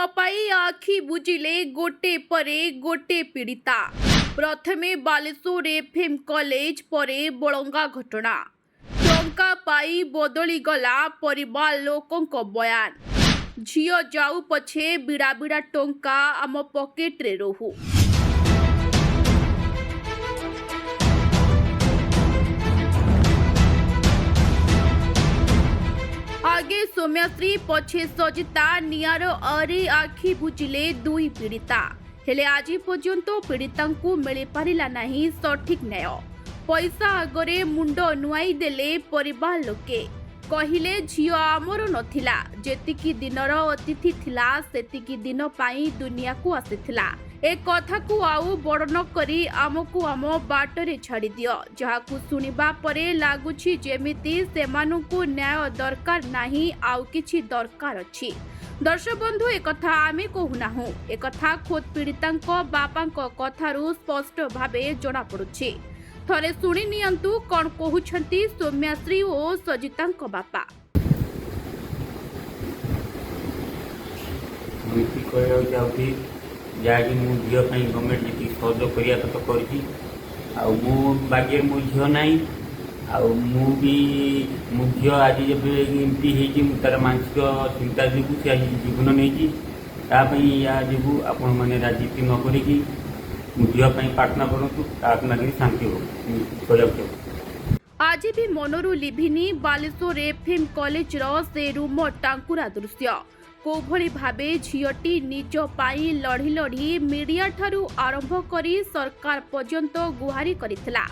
न पाई आखि बुझिले गोटे परे गोटे पीड़िता। प्रथमे बालेश्वर एफएम कॉलेज परे बलंगा घटना। टंका पाई बदली गला परिवार लोकों बयान। झियो जाऊ पछे बिड़ा बिड़ा टंका आम पकेट रे रहू। आगे सौम्यश्री पछे सजिता नियार अरे आखि बुझिले दुई पीड़िता। हेले आज पर्यंत पीड़िता मिल पारा नहीं सठिक न्याय। पैसा आगरे मुंड नुआई देले परिवार लोके। कहिले झियो आमर नथिला, जेतिकी दिनर अतिथि थिला सेतिकी दिन पाई दुनिया को आसीथिला। ए कथा को आउ बड़ न करी आमको आम बाटरे छाड़ी दियो, जहाकू सुनिबा परे लागुछि जेमिति सेमानुकु न्याय दरकार नाही आउ किछि दरकार अछि। दर्शक बंधु एक कथा आमे कहूनाहु, एक कथा खोद पीड़ितांक बापांक कथारु स्पष्ट भावे जना पड़ुछि। थरे सुनि नियंतु कोन कहउछंती सौम्यश्री ओ सजितांक बापा। मुई कहय जाउथि जहाँकि मो झीपाई गवर्नमेंट जी सहयोग करिया तो करछि आ मो बागे मो झील नाही आ मो झील आज जब एमपी होती तार मानसिक चिंता जो से आज जीवन नहीं या जो आपण मैंने राजनीति न करी मो झीपाई प्रार्थना करूँ आत्मा के शांति हो। आज भी मनरू लिभिनी बालेश्वर एफएम कॉलेज से रूम टांकुरा दृश्य। कोभली भावे झियोटी निज पाई लढ़ी लढ़ी मीडिया ठारू आरंभ करी सरकार पर्यंत गुहारी करिथिला।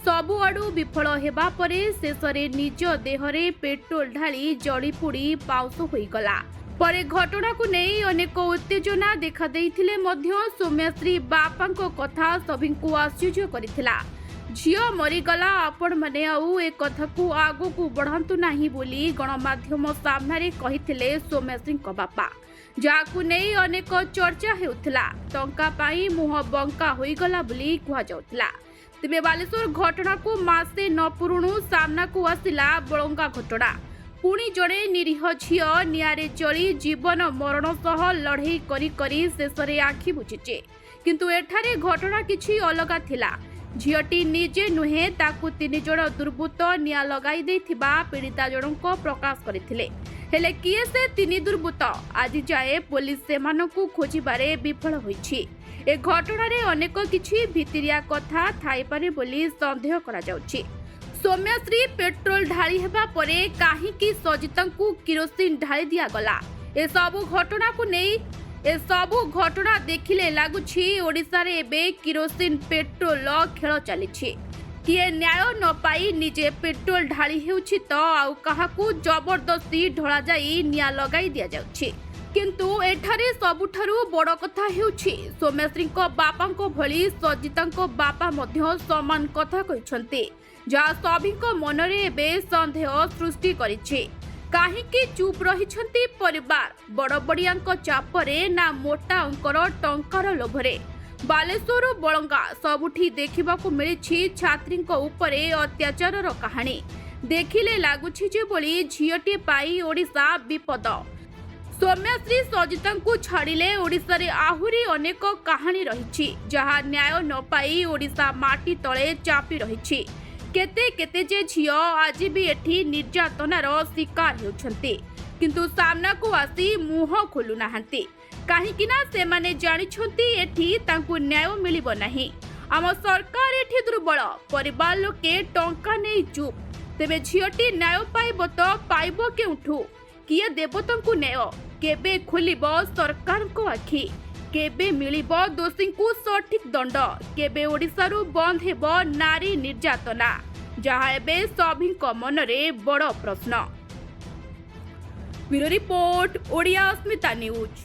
सबु आडू विफल हेबा परे शेषरे निज देहरे पेट्रोल ढाली जड़ीपोड़ी पाउस होईगला। परे घटना को नहीं अनेक उत्तेजना देखा देइथिले मध्य सौम्यश्री बापांक कथा सभिंकु आश्चर्य करिथिला। झियो मरीगला आपण माने आउ ए कथा को आगो को बढ़ांतु नाही बोली गणमाध्यम सामने कहिथिले सौम्यश्री बापा, जाकु नहीं अनेक चर्चा हेउथिला। टंका पाई मुह बंका होईगला बोली कुहा जाउथिला। तेबे बालेश्वर घटना को मासे न पुरुणु सामना को आसिला बलंगा घटना। पुणी जड़े निरीह झियो नियारे जली जीवन मरण सह लड़ई करी करी शेषरे आखि बुझिचे, किंतु एठारे घटना किछि अलगा थिला। झियोटी निजे नुहे ताकू तीन जण दुर्बृत्त निया लगाई देथिबा पीड़िता जनक प्रकाश करथिले। हेले किए से तीन दुर्बृत्त आज जाए पुलिस सेमानकु खोजिबारे विफल होईछि। ए घटना रे अनेक किछि भितिरिया कथा थाई पारे बोली संदेह करा जाउछि। सौम्यश्री पेट्रोल ढाली हेबा परे काहीकि सजितांकु किरोसिन ढाली दिया गला। ए सबु घटना देखिले लागुछि ओडिशा रे एबे किरोसिन पेट्रोल खेल चलिछि। किए न्याय न पाई निजे पेट्रोल ढाली हेउछि तो आउ काहाकू जबरदस्ती ढोला जाई निया लगाई दिया जाउछि। किंतु एठारे सबुठारु बड़ कथा हेउछि सौम्यश्रीक बापांक भली सजितांक बापा मध्य समान कथा कहिसंती, जा सभिंक मनरे एबे संदेह सृष्टि करिछि। काहीकि चुप रहिछंती परिवार बड़बड़ियांक चापरे ना मोटा अंकर टंकार लोभरे। बालेश्वर बलंगा सबुठी देखिबाकू मिलिछि छात्रींक उपरे अत्याचारर कहानी। देखिले लागुछि जे बोली झियोटी पाई ओडिशा विपद। सौम्यश्री सजितांकू छाड़िले ओडिशा रे आहुरी अनेक कहानी रहिछि, जहा न्याय न पाई ओडिशा माटी तळे चापी रहिछि। केते केते जे झियो आज भी एठी निर्यातनार शिकार हेउछंती, किंतु सामना को आसी मुह खोलु नाहंती। काहेकि ना से माने जानिछंती एठी तांकू न्याय मिलिबो नाही। आम सरकार एठी दुर्बल, परिवार लोके टंका नै चुप। तेबे झियोटी न्याय पाइबो तो पाइबो केउठू? किए देबो तांकू न्याय? केबे खोलिबो सरकार को आखि? केबे मिलिबो दोषी को सठिक दंड? केबे ओडिशारू बंद हेबो नारी निर्यातना, जहा एबे सभिंक मनरे बड़ प्रश्न। ब्यूरो रिपोर्ट ओडिया अस्मिता न्यूज।